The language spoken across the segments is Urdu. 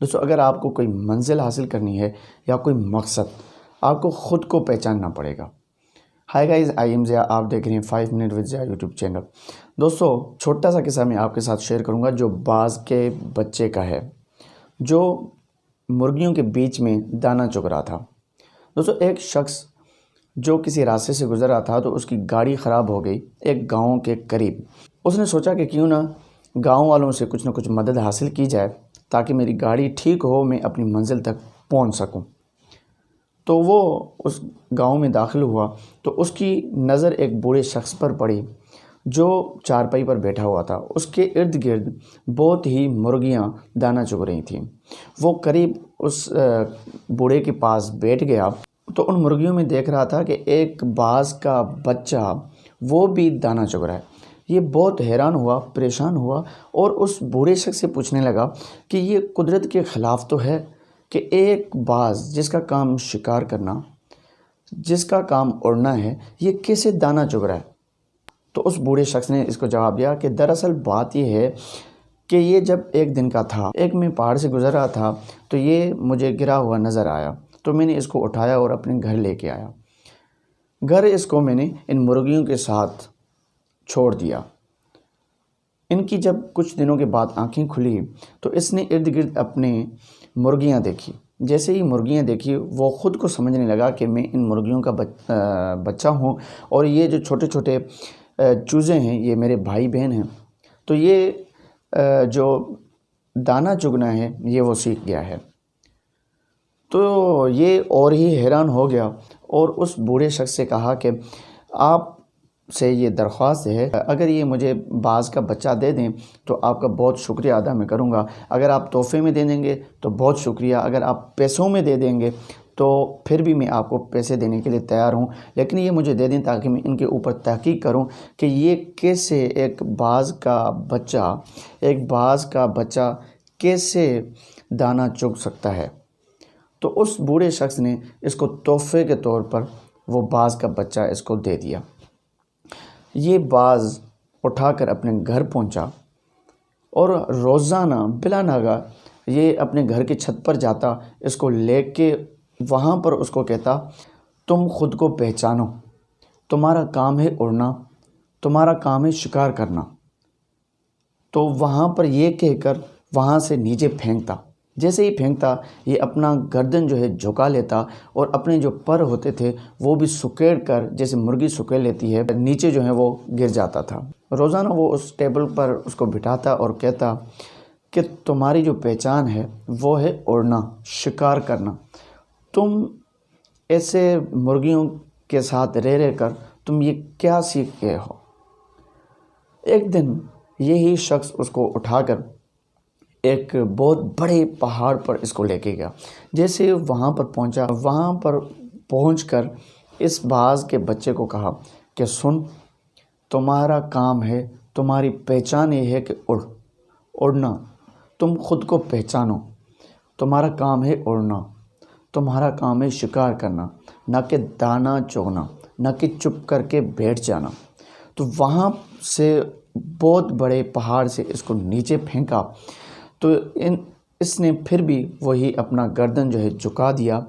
دوستو اگر آپ کو کوئی منزل حاصل کرنی ہے یا کوئی مقصد، آپ کو خود کو پہچاننا پڑے گا۔ Hi guys, I am Zia, آپ دیکھ رہے ہیں 5 minute with Zia YouTube channel. دوستو چھوٹا سا قصہ میں آپ کے ساتھ شیئر کروں گا جو باز کے بچے کا ہے، جو مرغیوں کے بیچ میں دانہ چگ رہا تھا۔ دوستو ایک شخص جو کسی راستے سے گزر رہا تھا تو اس کی گاڑی خراب ہو گئی ایک گاؤں کے قریب۔ اس نے سوچا کہ کیوں نہ گاؤں والوں سے کچھ نہ کچھ مدد حاصل کی جائے تاکہ میری گاڑی ٹھیک ہو، میں اپنی منزل تک پہنچ سکوں۔ تو وہ اس گاؤں میں داخل ہوا تو اس کی نظر ایک بوڑھے شخص پر پڑی جو چارپائی پر بیٹھا ہوا تھا۔ اس کے ارد گرد بہت ہی مرغیاں دانہ چگ رہی تھیں۔ وہ قریب اس بوڑھے کے پاس بیٹھ گیا تو ان مرغیوں میں دیکھ رہا تھا کہ ایک باز کا بچہ وہ بھی دانہ چگ رہا ہے۔ یہ بہت حیران ہوا، پریشان ہوا اور اس بوڑھے شخص سے پوچھنے لگا کہ یہ قدرت کے خلاف تو ہے کہ ایک باز جس کا کام شکار کرنا، جس کا کام اڑنا ہے، یہ کیسے دانہ چگ رہا ہے؟ تو اس بوڑھے شخص نے اس کو جواب دیا کہ دراصل بات یہ ہے کہ یہ جب ایک دن کا تھا، میں پہاڑ سے گزر رہا تھا تو یہ مجھے گرا ہوا نظر آیا تو میں نے اس کو اٹھایا اور اپنے گھر لے کے آیا۔ گھر اس کو میں نے ان مرغیوں کے ساتھ چھوڑ دیا۔ ان کی جب کچھ دنوں کے بعد آنکھیں کھلی تو اس نے ارد گرد اپنے مرغیاں دیکھی۔ جیسے ہی مرغیاں دیکھی وہ خود کو سمجھنے لگا کہ میں ان مرغیوں کا بچہ ہوں اور یہ جو چھوٹے چھوٹے چوزے ہیں یہ میرے بھائی بہن ہیں۔ تو یہ جو دانہ چگنا ہے یہ وہ سیکھ گیا ہے۔ تو یہ اور ہی حیران ہو گیا اور اس بوڑھے شخص سے کہا کہ آپ سے یہ درخواست ہے، اگر یہ مجھے باز کا بچہ دے دیں تو آپ کا بہت شکریہ ادا میں کروں گا۔ اگر آپ تحفے میں دے دیں گے تو بہت شکریہ، اگر آپ پیسوں میں دے دیں گے تو پھر بھی میں آپ کو پیسے دینے کے لیے تیار ہوں، لیکن یہ مجھے دے دیں تاکہ میں ان کے اوپر تحقیق کروں کہ یہ کیسے ایک باز کا بچہ کیسے دانہ چگ سکتا ہے۔ تو اس بوڑھے شخص نے اس کو تحفے کے طور پر وہ باز کا بچہ اس کو دے دیا۔ یہ باز اٹھا کر اپنے گھر پہنچا اور روزانہ بلا ناگہ یہ اپنے گھر کی چھت پر جاتا، اس کو لے کے وہاں پر اس کو کہتا تم خود کو پہچانو، تمہارا کام ہے اڑنا، تمہارا کام ہے شکار کرنا۔ تو وہاں پر یہ کہہ کر وہاں سے نیچے پھینکتا۔ جیسے ہی پھینکتا یہ اپنا گردن جو ہے جھکا لیتا اور اپنے جو پر ہوتے تھے وہ بھی سکیڑ کر، جیسے مرغی سکیڑ لیتی ہے، نیچے جو ہے وہ گر جاتا تھا۔ روزانہ وہ اس ٹیبل پر اس کو بٹھاتا اور کہتا کہ تمہاری جو پہچان ہے وہ ہے اڑنا، شکار کرنا۔ تم ایسے مرغیوں کے ساتھ رہ کر تم یہ کیا سیکھ گئے ہو؟ ایک دن یہی شخص اس کو اٹھا کر ایک بہت بڑے پہاڑ پر اس کو لے کے گیا۔ جیسے وہاں پر پہنچا، وہاں پر پہنچ کر اس باز کے بچے کو کہا کہ سن، تمہارا کام ہے، تمہاری پہچان یہ ہے کہ اڑنا، تم خود کو پہچانو، تمہارا کام ہے اڑنا، تمہارا کام ہے شکار کرنا، نہ کہ دانہ چگنا، نہ کہ چپ کر کے بیٹھ جانا۔ تو وہاں سے بہت بڑے پہاڑ سے اس کو نیچے پھینکا تو اس نے پھر بھی وہی اپنا گردن جو ہے جھکا دیا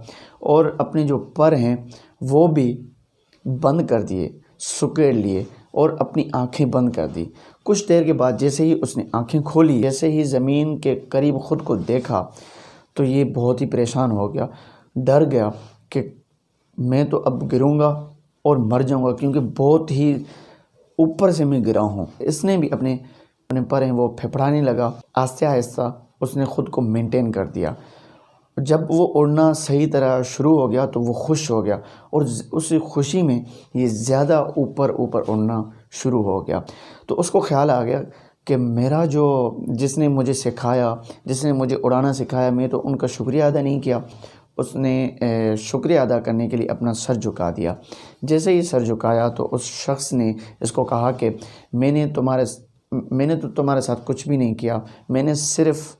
اور اپنے جو پر ہیں وہ بھی بند کر دیے، سکیڑ لیے اور اپنی آنکھیں بند کر دی۔ کچھ دیر کے بعد جیسے ہی اس نے آنکھیں کھولی، جیسے ہی زمین کے قریب خود کو دیکھا تو یہ بہت ہی پریشان ہو گیا، ڈر گیا کہ میں تو اب گروں گا اور مر جاؤں گا کیونکہ بہت ہی اوپر سے میں گرا ہوں۔ اس نے بھی اپنے پر ہیں وہ پھپھڑانے لگا۔ آہستہ آہستہ اس نے خود کو مینٹین کر دیا۔ جب وہ اڑنا صحیح طرح شروع ہو گیا تو وہ خوش ہو گیا اور اس خوشی میں یہ زیادہ اوپر اڑنا شروع ہو گیا۔ تو اس کو خیال آ گیا کہ میرا جس نے مجھے سکھایا، جس نے مجھے اڑانا سکھایا، میں تو ان کا شکریہ ادا نہیں کیا۔ اس نے شکریہ ادا کرنے کے لیے اپنا سر جھکا دیا۔ جیسے ہی سر جھکایا تو اس شخص نے اس کو کہا کہ میں نے تو تمہارے ساتھ کچھ بھی نہیں کیا، میں نے صرف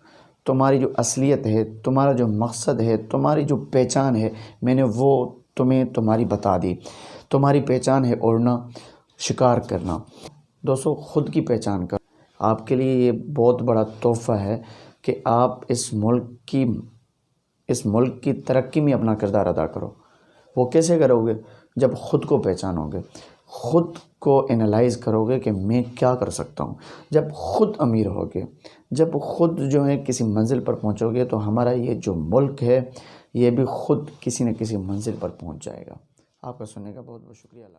تمہاری جو اصلیت ہے، تمہارا جو مقصد ہے، تمہاری جو پہچان ہے، میں نے وہ تمہاری بتا دی۔ تمہاری پہچان ہے اڑنا، شکار کرنا۔ دوستو خود کی پہچان کا آپ کے لیے یہ بہت بڑا تحفہ ہے کہ آپ اس ملک کی ترقی میں اپنا کردار ادا کرو۔ وہ کیسے کرو گے؟ جب خود کو پہچانو گے، خود کو انالائز کرو گے کہ میں کیا کر سکتا ہوں۔ جب خود امیر ہوگے، جب خود جو ہے کسی منزل پر پہنچو گے، تو ہمارا یہ جو ملک ہے یہ بھی خود کسی نہ کسی منزل پر پہنچ جائے گا۔ آپ کا سننے کا بہت بہت شکریہ۔ اللہ